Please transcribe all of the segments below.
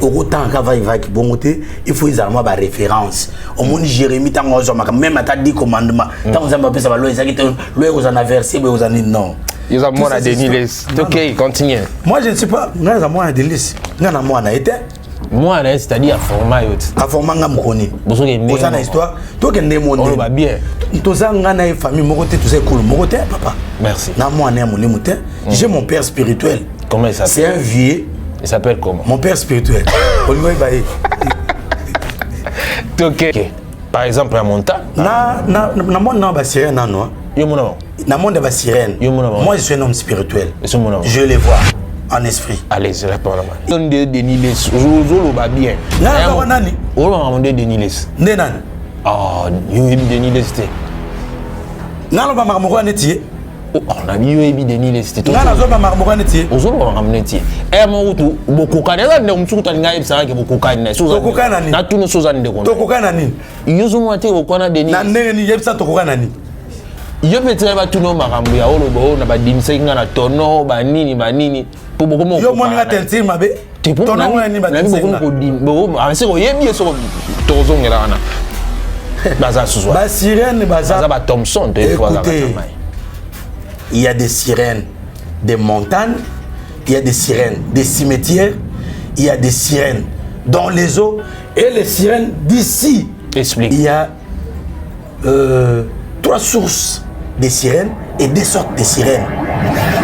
autant qu'avant qui bon côté il faut ils avoir ma référence au monde Jérémie tant même à ta dit commandement tant on va ça va loi ça qui loi aux en versé mais aux en non ils ont moi à Denis OK continue moi je ne sais pas moi à moi à Denis ngana moi na été moi là c'est-à-dire à format ngam koni vous ça na histoire toi que ndé monde on va bien tous ça ngana famille mon côté tout c'est cool mon côté papa merci na moi na mon limité j'ai mon père spirituel comment il s'appelle c'est un vieux il s'appelle comment mon père spirituel OK par exemple à monta na monde na ba sirène non yo mon na monde ba sirène moi je suis un homme spirituel je les vois en esprit allez je réponds là on de Denis les zolo ba bien na ba nani on va de Denis les ndé nani ah yo Denis les té na lo ba makamoko neti on a mis Denis les té na zo ba makamoko neti ozolo ba neti mon utu bokoka na nde mtsukuta nga yebisa ke bokoka na soza na tuno soza nde ko to kokana nini yozo mwate okona Denis na ndenge ni yebisa to kokana nini yo petre ba tuno makambo ya olobo na ba dimisa nga na tono ba nini po boko mo yo moni nga tentir mabe tono ngani ba dimisa ko bo amse ko yebi so tozongela wana baza suzwa ba sirène baza ba Thompson te fois la tamai il y a des sirènes des montagnes il y a des sirènes des cimetières il y a des sirènes dans les eaux et les sirènes d'ici explique il y a 3 sources de sirènes et 2 sortes de sirènes.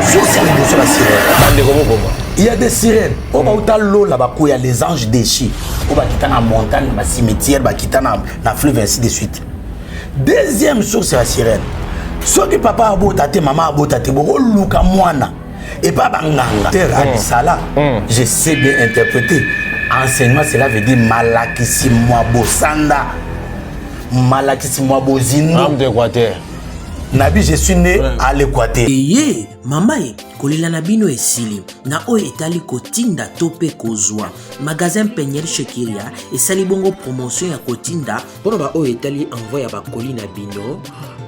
Source de la sirène. Il y a des sirènes. Au bas où l'eau là-bas, il y a les anges déchis. Au bas qui dans la montagne, dans la cimetière, qui dans la fleuve, ainsi de suite. Deuxième source, c'est la sirène. Ceux qui papa a beau tate, maman a beau tate, beaucoup luka moana. Et pas banganga. Ça là, je sais bien interpréter. Enseignement, cela veut dire malakisi moi bosanda. Malakisi moi bozindo. Nabi, je suis né à l'Équateur. Ye, mamae, kolela nabino esili. Na oye etali kotinda tope kozwa. Magasin Peñel Shekiria esali bongo promotion ya kotinda. Pono ba oye etali envoya ba koli nabino.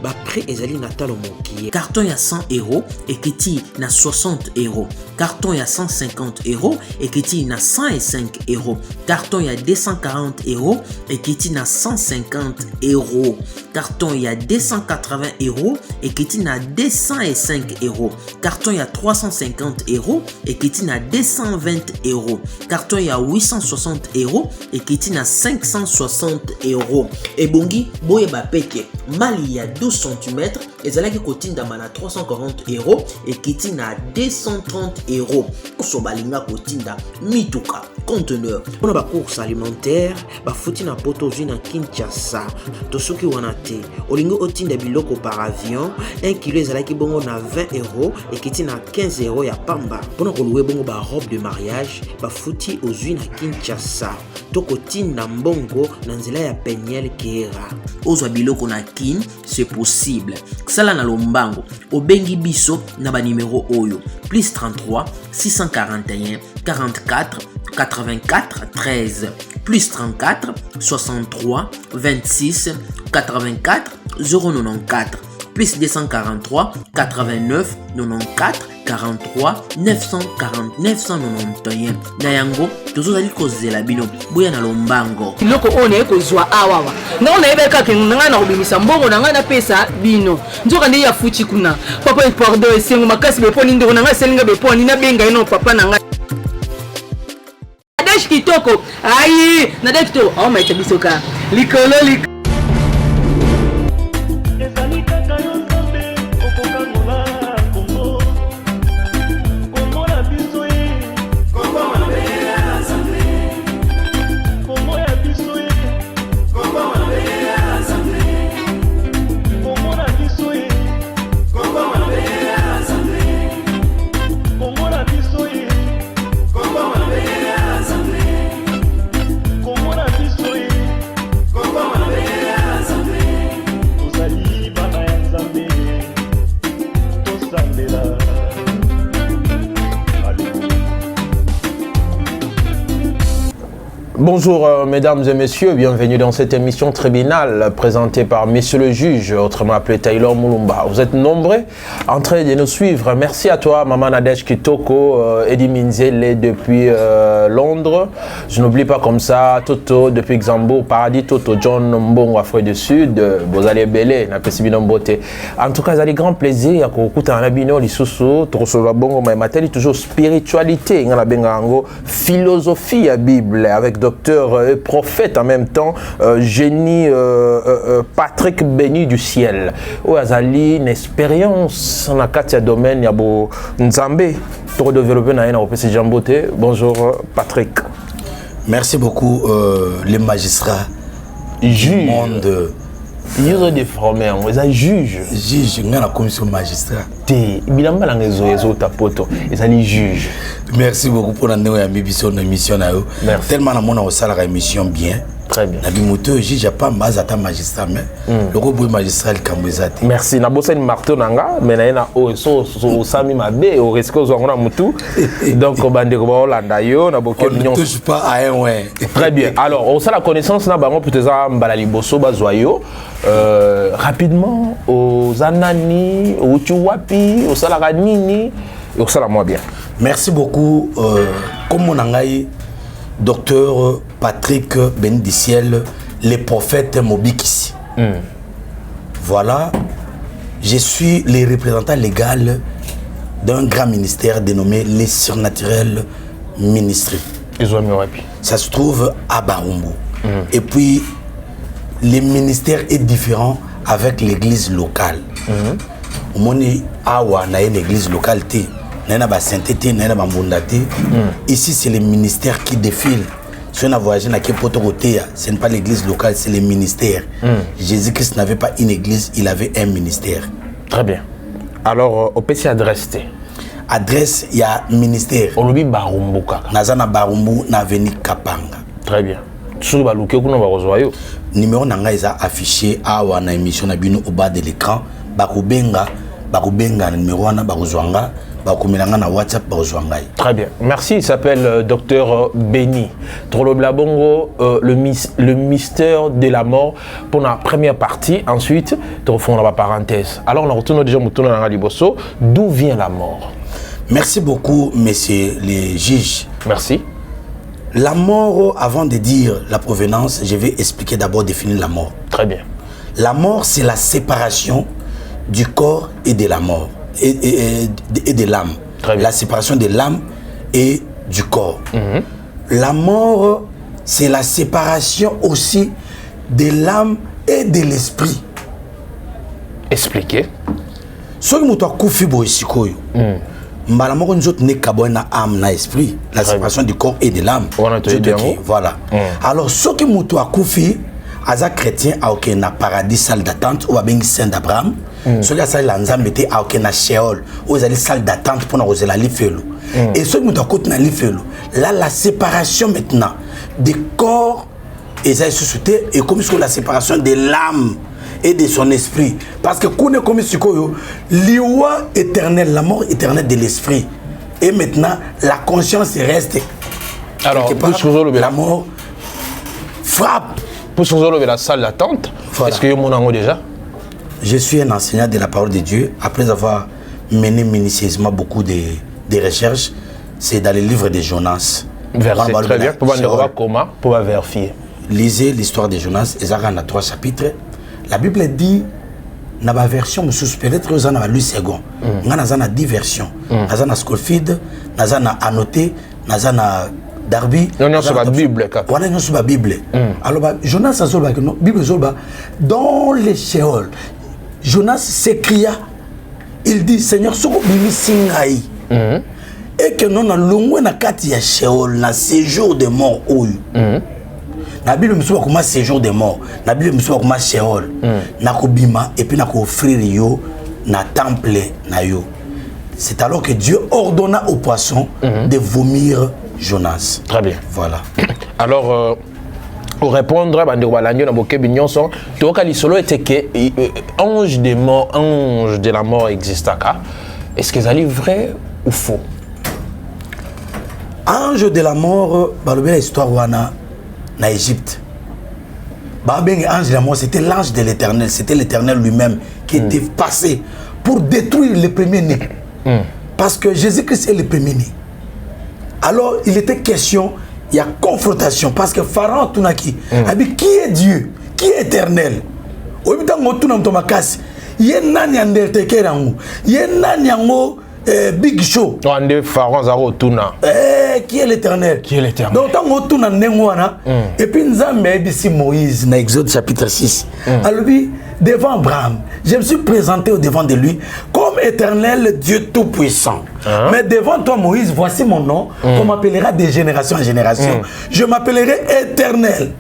Ba prix ezali natalo mokie. Carton ya 100 € et kiti na 60 €. Carton ya 150 € et kiti na 105 €. Carton ya 240 € et kiti na 150 €. Carton ya 280 € et kiti na 205 €. Carton ya 350 € et kiti na 220 €. Carton ya 860 € et kiti na 560 €. Et bongi boye ba peke mali ya 12 cm ezalaki kotindama na 340 € et kiti na 230 €. So balinga kotinda mituka conteneur pour ba course alimentaire ba fouti na poto na Kinshasa to soki wana te olingo otinda biloko par avion 1 kilo ezalaki bongo na 20 € et kiti na 15 € ya pamba pour ko louer bongo ba robe de mariage ba fouti na Kinshasa to kotinda mbongo na nzela ya Peñel Kera ozwa biloko na kin c'est possible sala na lombango obengi biso na ba numéro oyo plus 33 641 44 84 13 plus 34 63 26 84 094 plus 243 89 94 43 940 991 na yango tozozali kozela bino boya na lombango kiloko one ekozwa awawa nga na yebeka ke nga na kobimisa mbongo na nga na pesa bino nzoka ndi ya fuchi kuna papa pardon esengo makasi beponi ndeko na nga selinga beponi na benga ino papa na nga Nadesh kitoko ayi Nadesh kitoko oh my tabisoka likolo Come on, Bonjour mesdames et messieurs, bienvenue dans cette émission tribunale présentée par Monsieur le Juge, autrement appelé Taylor Mulumba. Vous êtes nombreux en train de nous suivre. Merci à toi Maman Nadège Kitoko, Eddie Minzele depuis Londres. Je n'oublie pas comme ça Toto depuis Xambourg, Paradis Toto, John Mbongo, Afrique du Sud, Bozali Belé, Napesibino Mbote. En tout cas, ça a des grands plaisirs à écouter un abino, l'Issoussou, Trosola Bongo, Maïmatel, toujours spiritualité, philosophie à Bible avec docteur et prophète en même temps, génie Patrick Béni du ciel. Ou azali une expérience dans le domaine il y a beau Nzambé pour développer dans un OPC Jamboté. Bonjour Patrick. Merci beaucoup les magistrats du monde. Ils ont déformé, ils ont juge. Juge, il y a la commission magistrat. Juge. Merci beaucoup pour la émission. Tellement on a une émission bien. Très bien. La juge pas mazata magistrat mais le gros magistrat le merci. Na bossa ni marteau nanga mais na so sami mabe au risque zo ngona mutu. Donc bande ko Hollanda yo na boké mignon. On ne touche pas à un ouais. Très bien. Alors, on sait la connaissance na bango peut-être mbala liboso bazoyo. Rapidement aux anani, aux tuwapi, aux salaganini, au salamoi bien. Merci beaucoup comme mon angai docteur Patrick Bendiciel, les prophètes Mobikisi. Voilà, je suis le représentant légal d'un grand ministère dénommé les surnaturels ministries. Ça se trouve à Barumbu. Et puis, le ministère est différent avec l'église locale. Une église locale. Ici, c'est le ministère qui défile. Si on a voyagé dans ce n'est pas l'église locale, c'est le ministère. Jésus-Christ n'avait pas une église, il avait un ministère. Très bien. Alors, au PC adresse. Adresse, il y a ministère. Olobi Barumbu kaka. Nazana Barumbu na veni Kapanga. Très bien. Sur baluke kuna barozoyo. Numéro nanga est affiché à wana émission na bino au bas de l'écran. Bakubenga numéro wana barozwanga. Très bien. Merci. Il s'appelle Docteur Béni. Trolo Blabongo, le mystère de la mort pour la première partie. Ensuite, tu refons la parenthèse. Alors, on retourne déjà dans la Liboso. D'où vient la mort? Merci beaucoup, messieurs les juges. Merci. La mort, avant de dire la provenance, je vais expliquer d'abord, définir la mort. Très bien. La mort, c'est la séparation du corps et de la mort. Et de l'âme. La séparation de l'âme et du corps. La mort, c'est la séparation aussi de l'âme et de l'esprit. Expliquez. Ce que nous avons fait ici, nous avons une âme, na esprit, la séparation du corps et de l'âme. Voilà. Alors, ce que nous avons fait, Aza chrétien a aucun paradis salle d'attente ou bien saint d'Abraham. Ceux qui sont là mettez a aucun Sheol ou ils salle d'attente pour nous la lifelo. Et ceux qui nous côté na lifelo. Là la séparation maintenant des corps et ça suscité et comme sur la séparation de l'âme et de son esprit parce que qu'on est comme ce que l'iwa éternel la mort éternelle de l'esprit et maintenant la conscience reste. Alors la mort frappe. Pour se résolver la salle d'attente, voilà. Est-ce que vous avez déjà? Je suis un enseignant de la parole de Dieu. Après avoir mené minutieusement beaucoup de recherches, c'est dans les livres de Jonas. Verset très bien. Pour vérifier. Lisez l'histoire de Jonas. Il y a 3 chapitres. La Bible dit, dans la version, peut-être vous en avez lu second. Nous avons 10 versions. Nous avons Scofield, nous avons annoté, nous avons Darby. Nous avons la Bible. Nous avons la Bible. Alors, Jonas a dit, la Bible dans les Sheol, Jonas s'écria, il dit, Seigneur, ce que vous et que nous avons na kati ya Sheol, na séjour de mort. La Bible me dit comment séjour de mort. La Bible me dit comment Sheol. Na kobima et puis na ko offrir yo na temple na yo. C'est alors que Dieu ordonna aux poissons de vomir Jonas. Très bien. Voilà. Alors, pour répondre à ange de la mort existe. Est-ce que c'est vrai ou faux? Ange de la mort, l'histoire wana en Égypte. Ange de la mort, c'était l'ange de l'Éternel, c'était l'Éternel lui-même qui était passé pour détruire les premiers-nés. Parce que Jésus-Christ est le premier-né. Alors, il était question, il y a confrontation, parce que Pharaon Tunaki a dit qui est Dieu, qui est éternel. Au même temps, il y a nani Undertaker, il y a nani Big Show. Qui est l'éternel? Qui est l'éternel? Donc, tant que tu as et puis nous avons dit Moïse dans Exode chapitre 6. Alors, devant Abraham, je me suis présenté au devant de lui comme éternel Dieu tout-puissant. Mais devant toi, Moïse, voici mon nom. On m'appellera de génération en génération. Je m'appellerai éternel.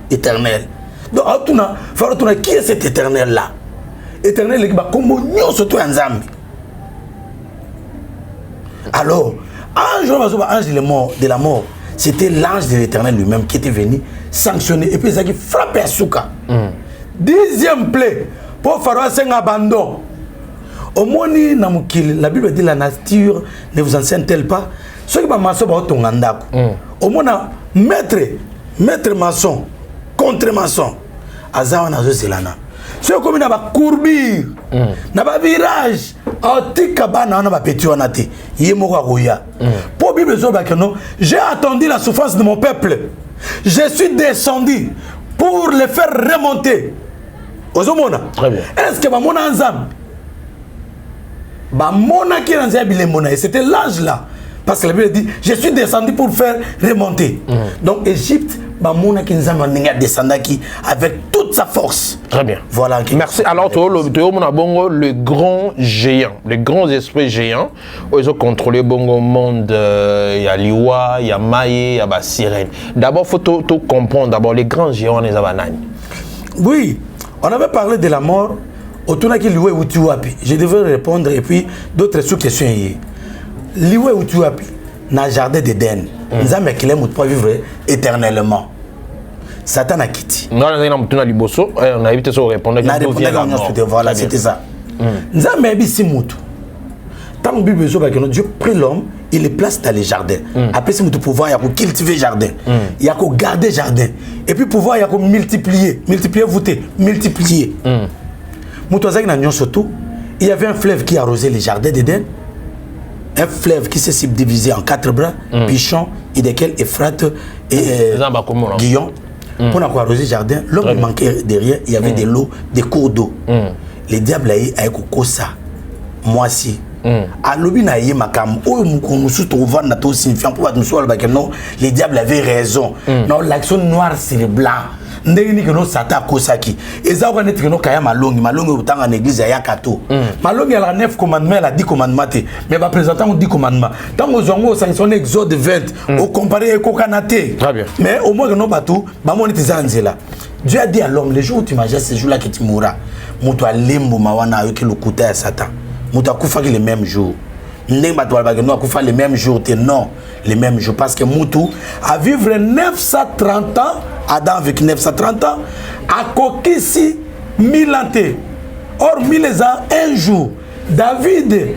Éternel. Donc, qui est cet éternel-là? Éternel, il est surtout un zambie. Alors, ange de la mort, c'était l'ange de l'Éternel lui-même qui était venu sanctionner et puis il a frappé à Souka. 10e plaie pour Pharaon c'est un abandon. Au moins, la Bible dit la nature ne vous enseigne-t-elle pas? Ce qui va maçon va ton andako. Au moins, maître maçon, contre maçon, Azawa na zelana. Ce comme na ba courbure, na ba virage, atika bana na ba petit onate, yemoko roya. Pour Bible zo ba que non, j'ai attendu la souffrance de mon peuple. Je suis descendu pour les faire remonter. Ozomona. Très bien. Est-ce que ba mona nzam? Ba mona ki nzam bile mona et c'était l'ange là. Parce que la Bible dit je suis descendu pour faire remonter. Donc Égypte ba mona ki nzam ninga descendaki avec toute sa force. Très bien. Voilà. Merci. Alors, le grand géant, les grands esprits géants, ils ont contrôlé le monde. Il y a Liwa, il y a Maïe, il y a la sirène. D'abord, il faut tout comprendre. D'abord, les grands géants, les Abanani. Oui, on avait parlé de la mort. Autour de Liwa ou Tuapi. Je devais répondre et puis d'autres sous-questions. Liwa ou Tuapi, dans le jardin d'Éden, nous avons vivre éternellement. Satan a quitté. On a évité de répondre. Voilà, c'était ça. Nous avons mis Simoutou. Tant que Dieu prit l'homme, il le place dans les jardins. Après, Simoutou pouvoir, il y a cultiver le jardin. Il y a garder le jardin. Et puis, pouvoir, il y a multiplier, voûter, multiplier. Il y avait un fleuve qui arrosait les jardins d'Éden. Un fleuve qui s'est subdivisé en 4 bras, Pichon, et desquels Ephrate et Guillaume. Pour arroser le jardin, l'homme manquait derrière, il y avait de l'eau, des cours d'eau. Les diables avaient avec ça. Moi aussi. Les diables avaient raison. Non, l'action noire c'est le blanc. Ndenge que no sata kosaki eza ko netre no kaya malongi utanga na église ya kato malongi la 9 commandements la 10 commandements mais va présenter 10 commandements tant aux zongo sanction Exode 20 au comparer ko kanate mais au moins que no batou ba monite zanzela Dieu a dit à l'homme le jour où tu mangeras ce jour là que tu mourras muto alembo mawana avec le couteau à Satan muto akufa le même jour ndenge bato ba no akufa le même jour non les mêmes jours parce que Moutou a vivre 930 ans, Adam avec 930 ans, a coquissi 1000 ans. Or 1000 ans, un jour. David,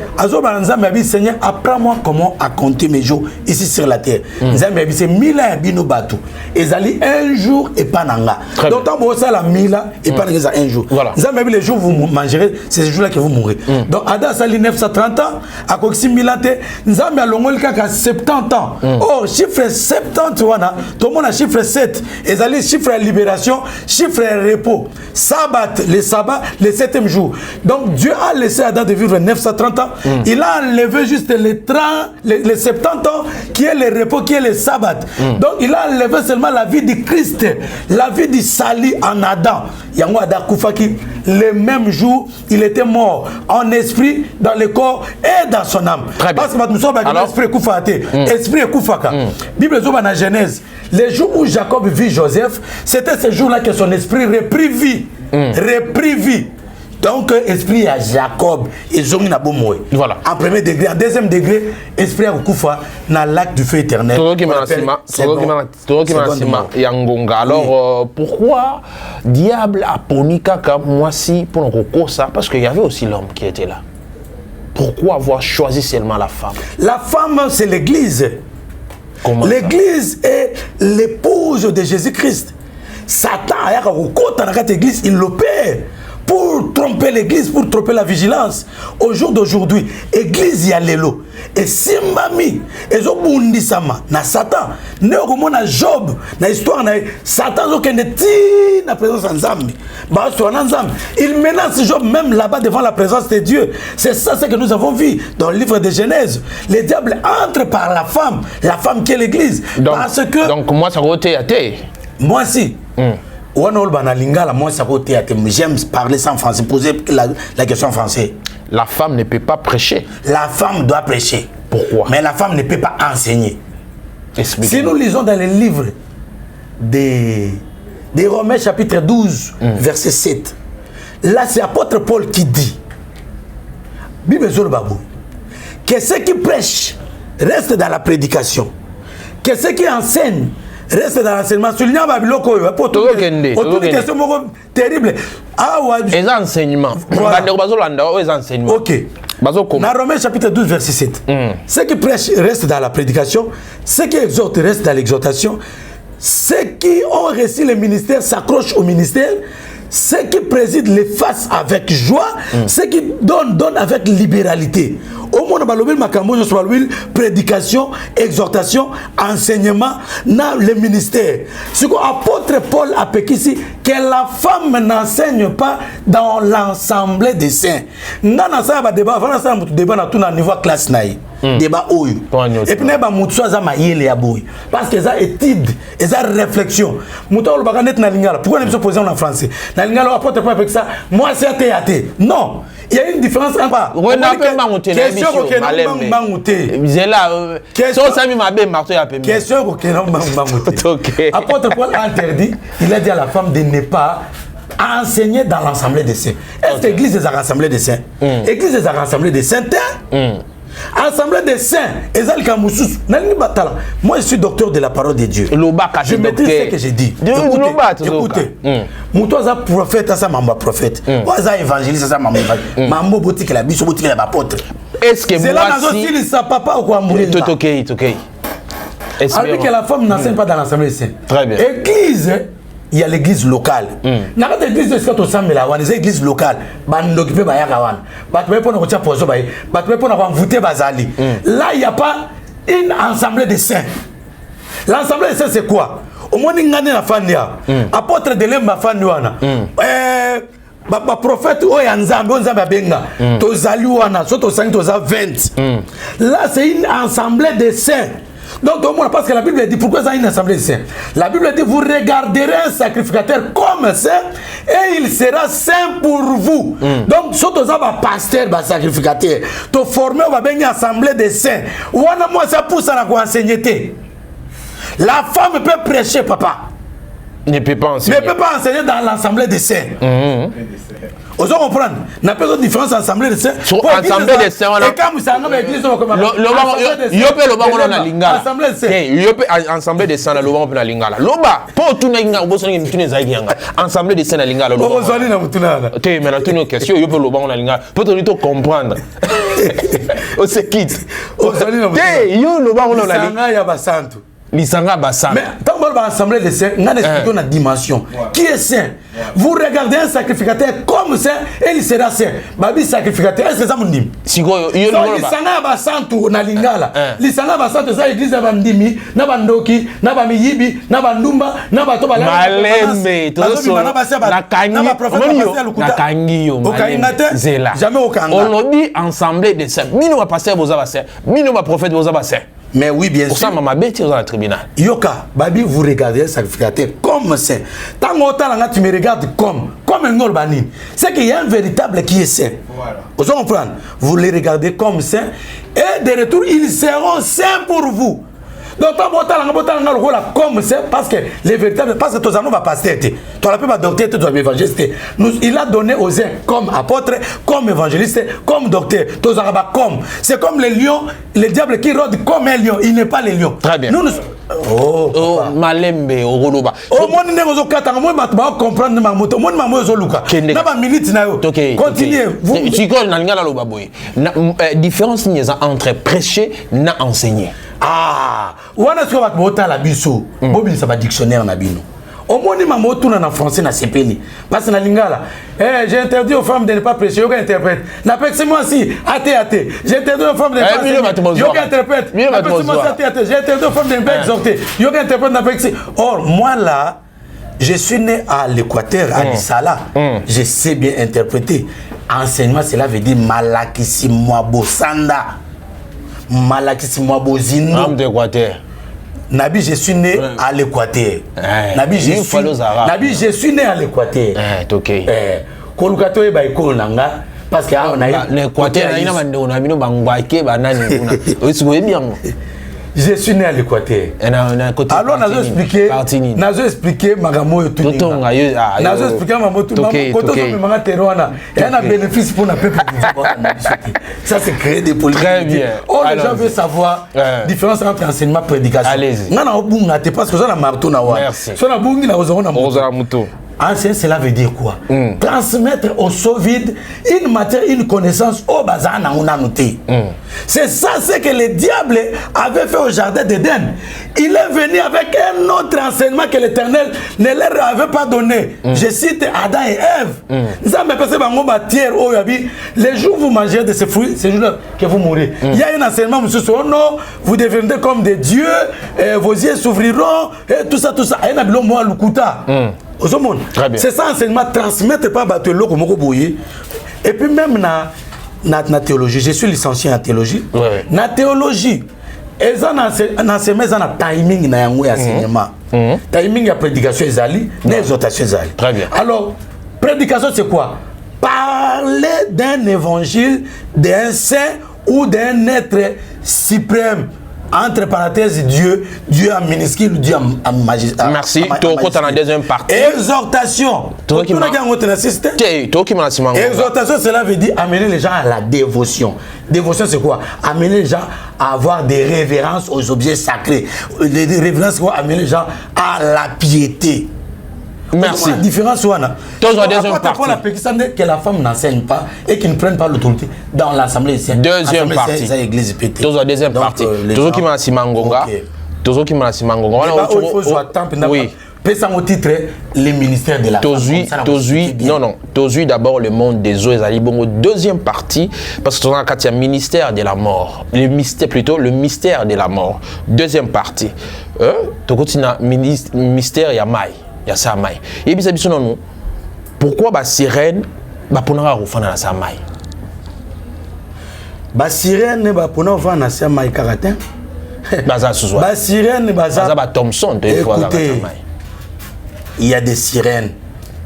Seigneur, apprends-moi comment à compter mes jours ici sur la terre. C'est 1000 ans bino batu. Et zali un jour et pas nanga. Donc tant que ça la 1000 ans et pas nanga un jour. Voilà. Les jours vous mangerez, c'est ces jours-là que vous mourrez. Donc Adam sali 930 ans, à coxi 1000 ans, Nzambe a longol kaka 70 ans. Or chiffre 70 wana, tout le monde a chiffre 7. Et zali chiffre libération, chiffre repos. Sabbat, le sabbat, le 7e jour. Donc Dieu a laissé Adam de vivre 930 ans, il a enlevé juste les 70 ans qui est le repos, qui est le sabbat. Donc il a enlevé seulement la vie du Christ, la vie du sali en Adam. Yango Adam Koufaki, le même jour, il était mort en esprit, dans le corps et dans son âme. Parce que nous sommes avec l'esprit Koufate, esprit Koufaka. Bible dans la Genèse, les jours où Jacob vit Joseph, c'était ce jour-là que son esprit reprit vie. Reprit vie. Donc, esprit à Jacob et Zongi na bomoué. Voilà. En premier degré, en deuxième degré, esprit à Koufa dans l'acte du feu éternel. Alors, pourquoi diable a poni kaka moi si pour nous ça? Parce qu'il y avait aussi l'homme qui était là. Pourquoi avoir choisi seulement la femme? La femme, c'est l'église. L'église est l'épouse de Jésus-Christ. Satan a dans cette église, il l'opère pour tromper l'église, pour tromper la vigilance. Au jour d'aujourd'hui, l'église y a l'élo. Et si mami, et zo bundi sama na Satan, ne okomo na Job, na histoire na Satan zo kende ti na présence d'Anzambi. Ba so na Nzambi, il menace Job même là-bas devant la présence de Dieu. C'est ça ce que nous avons vu dans le livre de Genèse. Le diable entre par la femme qui est l'église. Donc moi ça roté à terre. Moi si. Moi, j'aime parler sans français, poser la question en français. La femme ne peut pas prêcher. La femme doit prêcher. Pourquoi? Mais la femme ne peut pas enseigner. Expliquez. Si nous lisons dans le livre des Romains chapitre 12, verset 7, là c'est l'apôtre Paul qui dit, Bible Babou, que ceux qui prêchent restent dans la prédication, que ceux qui enseignent reste dans l'enseignement. Soulignant Babiloko, pour toutes les questions terribles. Les enseignements. Les enseignements. Ok. Dans Romains chapitre 12, verset 7. Ceux qui prêchent restent dans la prédication. Ceux qui exhortent restent dans l'exhortation. Ceux qui ont reçu le ministère s'accrochent au ministère. Ceux qui président les fassent avec joie. Ceux qui donnent avec libéralité. Au monde prédication, exhortation, enseignement dans le ministère. Ce que l'apôtre Paul a appelé ici, que la femme n'enseigne pas dans l'ensemble des saints. Nous avons débat à niveau classe débat et puis parce que ça étude et ça réflexion. Pourquoi nous sommes posés en français? L'apôtre Paul avec ça, moi c'est athée. Non. Il y a une différence entre Apôtre Paul a interdit, il a dit à la femme de ne pas enseigner dans l'assemblée des saints. Est-ce que l'église est rassemblée des saints? L'église est rassemblée des saints. Assemblée des saints, moi je suis docteur de la parole de Dieu. Je maîtrise ce que j'ai dit. Écoutez, Moutoza prophète, ça m'a prophète. Moi évangéliste, ça m'a évangéliste. Mambo boutique la biche, boutique la apôtre. Est-ce que c'est là dans sa papa ou quoi mourir? Ok. Alors que la femme n'enseigne pas dans l'assemblée des saints. Très bien. Église. Il y a l'église locale. Dans l'église de Scott au Samela, les églises locales, ban occupé ba yakawan. Ba tu pour nous poser ba, ba tu pour nous voter bazali. Là il y a pas une assemblée de saints. L'assemblée de saints c'est quoi? Au moins ngane na fandia. Apôtre de l'emba fandiwana. Ba prophète o ya nzambe o nzambe benga. Tozali wana, so to 5 to 20. Là c'est une assemblée de saints. Donc, parce que la Bible dit, pourquoi ça une assemblée de saints? La Bible dit, vous regarderez un sacrificateur comme saint et il sera saint pour vous. Donc, si vous avez un pasteur, un sacrificateur, tu formes une assemblée de saints. Moi, ça pousse à enseigner. La femme peut prêcher, papa. Ne peut pas enseigner. Ne peut pas enseigner dans l'assemblée des saints. Vous comprenez? N'a pas de différence assemblée des saints. Assemblée des saints. Et quand vous savez l'église, assemblée des saints, la lingala. Loba, pour tout le monde, vous savez que assemblée des saints, la lingala. Vous savez que tu es maintenant une question, il faut le lingala. Pour tout comprendre. On se quitte. Vous savez que Lisanga Bassan. Mais tant qu'on va assembler les saints, on a une dimension. Qui est saint? Vous regardez un sacrificateur comme saint et il sera saint. Babi sacrificateur, est-ce que ça me dit? Si vous avez Lisanga Bassan tout na lingala. Lisanga Bassan tout ça église na bandimi, na bandoki, na bamiyibi, na bandumba, na batoba. Malembe, tout ça. Na kangi. Na kangi yo. Zela. Jamais au kanga. On dit ensemble de saints. Mino va passer vos abassés. Mino va prophète vos abassés. Mais oui, bien sûr. Pour ça, maman bête dans le tribunal. Yoka, Babi, vous regardez un sacrificateur comme saint. Tant que tu me regardes comme un Norbani. C'est qu'il y a un véritable qui est saint. Voilà. Vous comprenez? Vous les regardez comme saint et de retour, ils seront saints pour vous. Donc, comme c'est parce que les véritables, parce que tous les va passer, tu as pas docteur, tu dois évangéliste. Il a donné aux uns comme apôtre, comme évangéliste, comme docteur. Tous les comme. C'est comme les lions, le diable qui rôde comme un lion. Il n'est pas le lion. Très bien. Oh, Malembe, au Roloba. Oh, mon nez aux quatre, moi, je vais comprendre ma moto. Mon maman est au Luka. N'a pas minute, continuez. Tu connais la différence entre prêcher et enseigner. Ah, wana so ba bota la biso bobi ça va dictionnaire na bino au moins maman tourne en français na sepeli parce que na lingala j'ai interdit aux femmes de ne pas prêcher yoga interprète na pexi moi si athée j'ai interdit aux femmes de ne pas prêcher yoga interprète na pexi moi si athée j'ai interdit aux femmes de ne pas exhorter yoga interprète na pexi. Or moi là je suis né à l'Équateur à Bissala je sais bien interpréter enseignement cela veut dire malakisi moi bosanda malakisi moi bozindo âme d'Équateur. Nabi, je suis né à l'Équateur. Nabi, je suis né à l'Équateur. Ok. Kolukato e baiko nanga parce que on a l'Équateur na ina bando na bino bangwake banani kuna. Oisuwe bien. Je suis né à l'Équateur. Alors nazo expliquer magamo yo tout. Nazo expliquer magamo tout. Koto to manga terwana. Il y a un bénéfice pour la peuple. Ça c'est créer des politiques. Très bien. Oh les gens veulent savoir différence entre enseignement et prédication. Allez-y. Nana obunga te parce que ça na marteau na wa. Ça na bungi na ozona muto. Ancien, cela veut dire quoi? Transmettre au sous-vide une matière, une connaissance au bazar na on a noté. C'est ça ce que le diable avait fait au jardin d'Éden. Il est venu avec un autre enseignement que l'Éternel ne leur avait pas donné. Je cite Adam et Ève. Les jours où vous mangez de ces fruits, c'est le jour que vous mourrez. Il y a un enseignement, monsieur, non, vous deviendrez comme des dieux, vos yeux s'ouvriront, et tout ça, tout ça. C'est ça l'enseignement, transmettre pas battre l'eau comme Boye. Et puis même na théologie, je suis licencié en théologie. Na théologie, ils ont un enseignement timing na yango enseignement. Timing ya prédication ezali, na exhortation ezali. Très bien. Alors, prédication c'est quoi? Parler d'un évangile, d'un saint ou d'un être suprême. Entre parenthèses, Dieu en minuscule, Dieu en magistrat. Merci. Tu as la deuxième partie. Exhortation. Exhortation, cela veut dire amener les gens à la dévotion. Dévotion, c'est quoi? Amener les gens à avoir des révérences aux objets sacrés. Des révérences, c'est quoi? Amener les gens à la piété. Merci. La différence, c'est que la femme n'enseigne pas et qu'ils ne prennent pas l'autorité dans l'assemblée. Deuxième partie. Deuxième partie. Toujours qui m'a dit Mangonga. Toujours qui m'a dit Mangonga. Oui. Au titre, les ministères de la femme. Tozui d'abord le monde des eaux et Zalibongo. Deuxième partie, parce que tu as un ministère de la mort. Le mystère de la mort. Deuxième partie. Tu continues ministère Yamai. Il y a ça maille. Et puis ça dit non. Pourquoi ba sirène ba ponara rofana na sa maille? Ba sirène ba ponara rofana na sa maille karatin. Baza sous. Ba sirène baza ba Thompson de fois za maille. Il y a des sirènes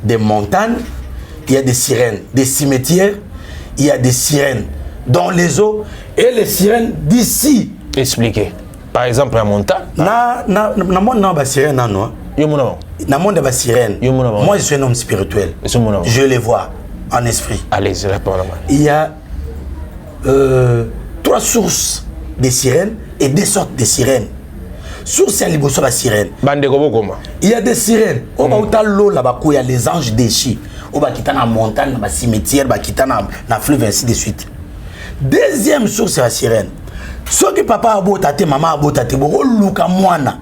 des montagnes, il y a des sirènes des cimetières, il y a des sirènes dans les eaux et les sirènes d'ici. Expliquez. Par exemple la montagne. Na monde na ba sirène na no. Dans le monde de la sirène, moi je suis un homme spirituel. Je les vois en esprit. Allez, réponds-moi. Il y a 3 sources de sirènes et 2 sortes de sirènes. Source à la sirène. Il y a des sirènes. Au bas où l'eau là-bas, il y a les anges déchis. Au bas qui dans la montagne, dans la cimetière, qui dans la fleuve, ainsi de suite. Deuxième source, c'est la sirène. Ce que papa a beau tate, maman a beau tate, bon, luka moana.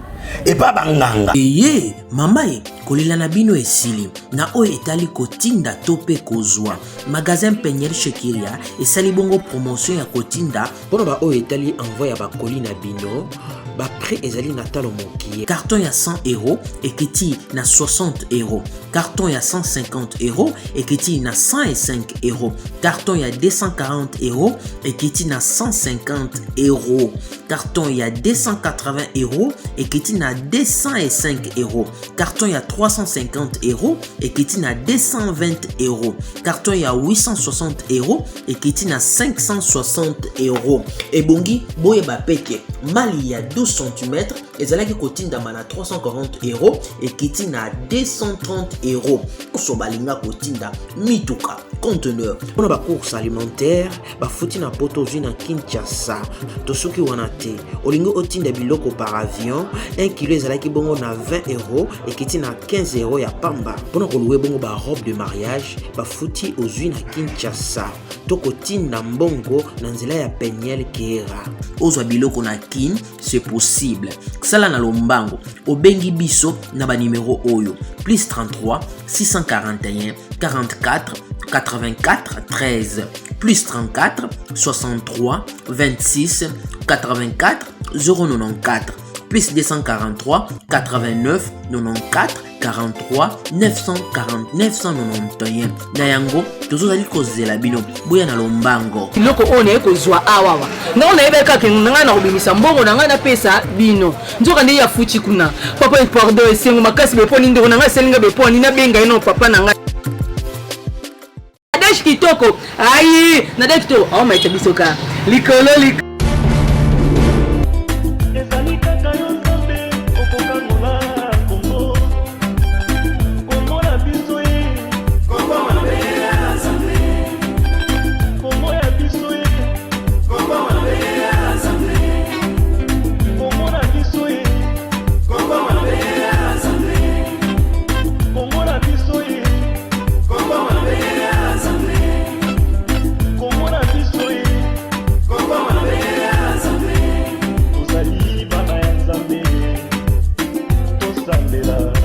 Et pas banganga. Eye, mamae, kolela na bino esili. Na oyo etali kotinda tope kozwa. Magasin Peniel Shekiria esali bongo promotion ya kotinda. Pono ba oyo etali envoya ba koli na bino. Ba prêt ezali na talo mokie. Carton ya 100 € ekiti na 60 €. Carton ya 150 € ekiti na 105 €. Carton ya 240 € ekiti na 150 €. Carton ya 280 € ekiti na 205 €. Carton ya 350 € ekiti na 220 €. Carton ya 860 € ekiti na 560 €. Ebongi boye ba peke mali ya 12 cm ezalaki kotinda na 340 € ekiti na 230 €. Oso balinga kotinda mituka conteneur. On a ba course alimentaire, ba fouti na poto zui na Kinshasa. To soki wana te, olingo otinda biloko par avion, 1 kilo ezalaki bongo na 20 € et kiti na 15 € ya pamba. Pona ko louer bongo ba robe de mariage, ba fouti ozui na Kinshasa. Toko tinda mbongo na nzela ya Peniel Kera. Ozwa biloko na kin, c'est possible. Sala na lombango, obengi biso na ba numéro oyo. Plus 33 641 44 84 13. Plus 34 63 26 84 094. Plus 243 89 94 43 940 991. Nayango tozozali kozela bino boya na lombango. Loko one ekozwa awawa. Na ona ebeka ke nanga na obimisa mbongo nanga na pesa bino. Nzoka ndi ya fuchi kuna. Papa pardon esengo makasi beponi ndeko nanga selinga beponi na benga ino papa nanga. Nadesh kitoko. Ayi, nadesh kitoko. Oh my chabisoka. Likolo lik. Sunday love.